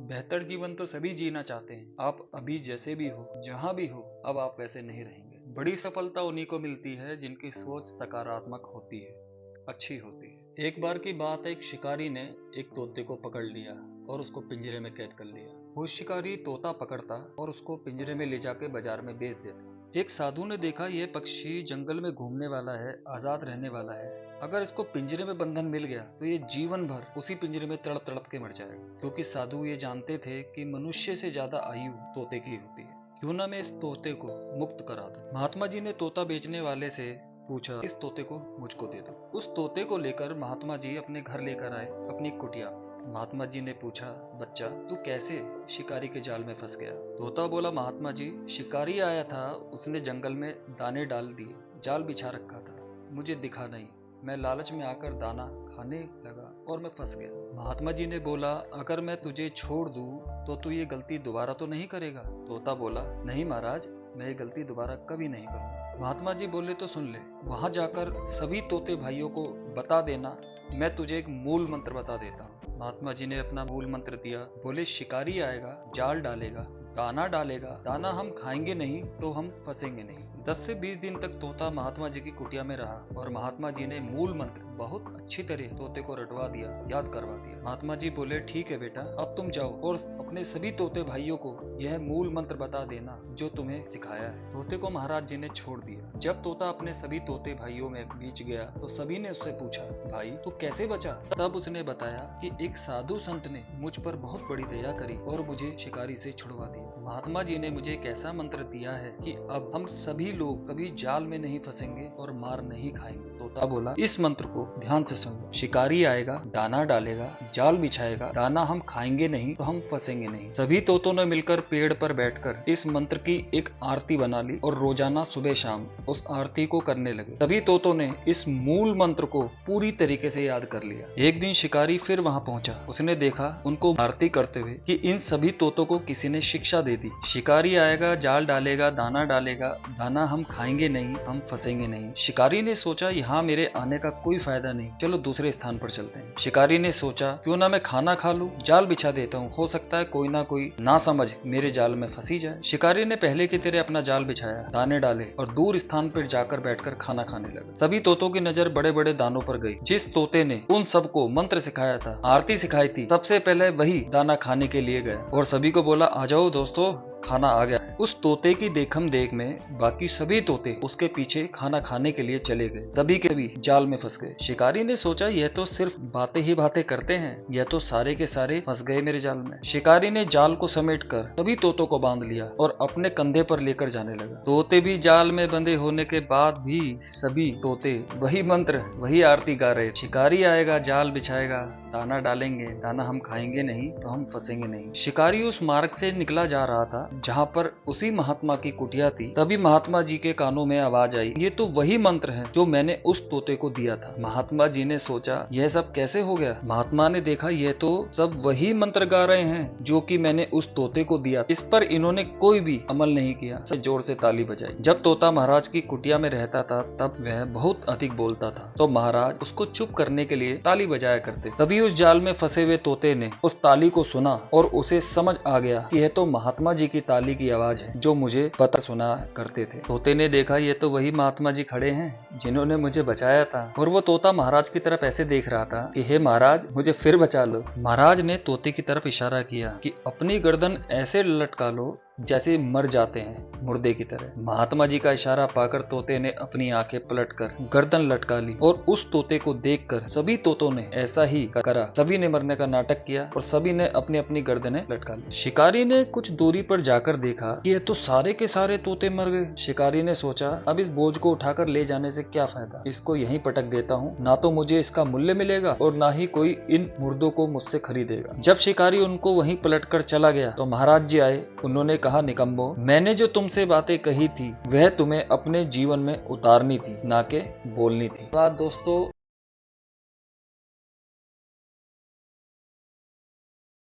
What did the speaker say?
बेहतर जीवन तो सभी जीना चाहते हैं। आप अभी जैसे भी हो, जहाँ भी हो, अब आप वैसे नहीं रहेंगे। बड़ी सफलता उन्हीं को मिलती है जिनकी सोच सकारात्मक होती है, अच्छी होती है। एक बार की बात है, एक शिकारी ने एक तोते को पकड़ लिया और उसको पिंजरे में कैद कर लिया। वो शिकारी तोता पकड़ता और उसको पिंजरे में ले जाके बाजार में बेच देता। एक साधु ने देखा ये पक्षी जंगल में घूमने वाला है, आजाद रहने वाला है। अगर इसको पिंजरे में बंधन मिल गया तो ये जीवन भर उसी पिंजरे में तड़प तड़प के मर जाएगा। क्योंकि साधु ये जानते थे कि मनुष्य से ज्यादा आयु तोते की होती है। क्यों ना मैं इस तोते को मुक्त करा दूं। महात्मा जी ने तोता बेचने वाले से पूछा, इस तोते को मुझको दे दो। उस तोते को लेकर महात्मा जी अपने घर लेकर आए, अपनी कुटिया। महात्मा जी ने पूछा, बच्चा तू कैसे शिकारी के जाल में फंस गया? तोता बोला, महात्मा जी शिकारी आया था, उसने जंगल में दाने डाल दिए, जाल बिछा रखा था, मुझे दिखा नहीं, मैं लालच में आकर दाना खाने लगा और मैं फंस गया। महात्मा जी ने बोला, अगर मैं तुझे छोड़ दूं तो तू ये गलती दोबारा तो नहीं करेगा? तोता बोला, नहीं महाराज, मैं ये गलती दोबारा कभी नहीं करूंगा। महात्मा जी बोले, तो सुन ले, वहां जाकर सभी तोते भाइयों को बता देना, मैं तुझे एक मूल मंत्र बता देता हूँ। महात्मा जी ने अपना मूल मंत्र दिया। बोले, शिकारी आएगा, जाल डालेगा, दाना डालेगा, दाना हम खाएंगे नहीं तो हम फंसेंगे नहीं। 10 से 20 दिन तक तोता महात्मा जी की कुटिया में रहा और महात्मा जी ने मूल मंत्र बहुत अच्छी तरह तोते को रटवा दिया, याद करवा दिया। महात्मा जी बोले, ठीक है बेटा, अब तुम जाओ और अपने सभी तोते भाइयों को यह मूल मंत्र बता देना जो तुम्हें सिखाया है। तोते को महाराज जी ने छोड़ दिया। जब तोता अपने सभी तोते भाइयों में बीच गया तो सभी ने उससे पूछा, भाई तू कैसे बचा? तब उसने बताया कि एक साधु संत ने मुझ पर बहुत बड़ी दया करी और मुझे शिकारी से छुड़वा दिया। महात्मा जी ने मुझे एक ऐसा मंत्र दिया है कि अब हम सभी लोग कभी जाल में नहीं फंसेंगे और मार नहीं खाएंगे। तोता बोला, इस मंत्र को ध्यान से सुनो। शिकारी आएगा, दाना डालेगा, जाल बिछाएगा, दाना हम खाएंगे नहीं तो हम फंसेंगे नहीं। सभी तोतों ने मिलकर पेड़ पर बैठकर इस मंत्र की एक आरती बना ली और रोजाना सुबह शाम उस आरती को करने लगे। सभी तोतों ने इस मूल मंत्र को पूरी तरीके से याद कर लिया। एक दिन शिकारी फिर वहां पहुंचा। उसने देखा उनको आरती करते हुए कि इन सभी तोतों को किसी ने शिक्षा दे दी। शिकारी आएगा, जाल डालेगा, दाना डालेगा, दाना हम खाएंगे नहीं, हम फंसेंगे नहीं। शिकारी ने सोचा, यहाँ मेरे आने का कोई फायदा नहीं, चलो दूसरे स्थान पर चलते हैं। शिकारी ने सोचा, क्यों ना मैं खाना खा लूं, जाल बिछा देता हूँ, हो सकता है कोई ना कोई ना समझ मेरे जाल में फंसी जाए। शिकारी ने पहले की तरह अपना जाल बिछाया, दाने डाले और दूर स्थान पर जाकर बैठकर खाना खाने लगा। सभी तोतों की नजर बड़े बड़े दानों पर गई। जिस तोते ने उन सबको मंत्र सिखाया था, आरती सिखाई थी, सबसे पहले वही दाना खाने के लिए गया और सभी को बोला, आ जाओ दोस्तों, खाना आ गया। उस तोते की देखम देख में बाकी सभी तोते उसके पीछे खाना खाने के लिए चले गए। सभी के भी जाल में फंस गए। शिकारी ने सोचा, यह तो सिर्फ बातें ही बातें करते हैं, यह तो सारे के सारे फंस गए मेरे जाल में। शिकारी ने जाल को समेटकर सभी तोतों को बांध लिया और अपने कंधे पर लेकर जाने लगा। तोते भी जाल में बंधे होने के बाद भी सभी तोते वही मंत्र, वही आरती गा रहे। शिकारी आएगा, जाल बिछाएगा, दाना डालेंगे, दाना हम खाएंगे नहीं तो हम फंसेंगे नहीं। शिकारी उस मार्ग से निकला जा रहा था जहाँ पर उसी महात्मा की कुटिया थी। तभी महात्मा जी के कानों में आवाज आई, ये तो वही मंत्र है जो मैंने उस तोते को दिया था। महात्मा जी ने सोचा, यह सब कैसे हो गया? महात्मा ने देखा, यह तो सब वही मंत्र गा रहे हैं जो कि मैंने उस तोते को दिया। इस पर इन्होंने कोई भी अमल नहीं किया। जोर से ताली बजाई। जब तोता महाराज की कुटिया में रहता था तब वह बहुत अधिक बोलता था, तो महाराज उसको चुप करने के लिए ताली बजाया करते। तभी उस जाल में फंसे हुए तोते ने उस ताली को सुना और उसे समझ आ गया कि यह तो महात्मा जी की ताली की आवाज है जो मुझे पता सुना करते थे। तोते ने देखा, ये तो वही महात्मा जी खड़े हैं जिन्होंने मुझे बचाया था। और वो तोता महाराज की तरफ ऐसे देख रहा था कि हे महाराज, मुझे फिर बचा लो। महाराज ने तोते की तरफ इशारा किया कि अपनी गर्दन ऐसे लटका लो जैसे मर जाते हैं मुर्दे की तरह। महात्मा जी का इशारा पाकर तोते ने अपनी आंखें पलटकर गर्दन लटका ली और उस तोते को देखकर सभी तोतों ने ऐसा ही करा। सभी ने मरने का नाटक किया और सभी ने अपनी अपनी गर्दनें लटका ली। शिकारी ने कुछ दूरी पर जाकर देखा कि ये तो सारे के सारे तोते मर गए। शिकारी ने सोचा, अब इस बोझ को उठाकर ले जाने से क्या फायदा, इसको यहीं पटक देता हूँ, ना तो मुझे इसका मूल्य मिलेगा और ना ही कोई इन मुर्दों को मुझसे खरीदेगा। जब शिकारी उनको वहीं पलटकर चला गया तो महाराज जी आए। उन्होंने कहा, निकम्बो, मैंने जो तुमसे बातें कही थी वह तुम्हें अपने जीवन में उतारनी थी, ना के बोलनी थी। बात दोस्तों,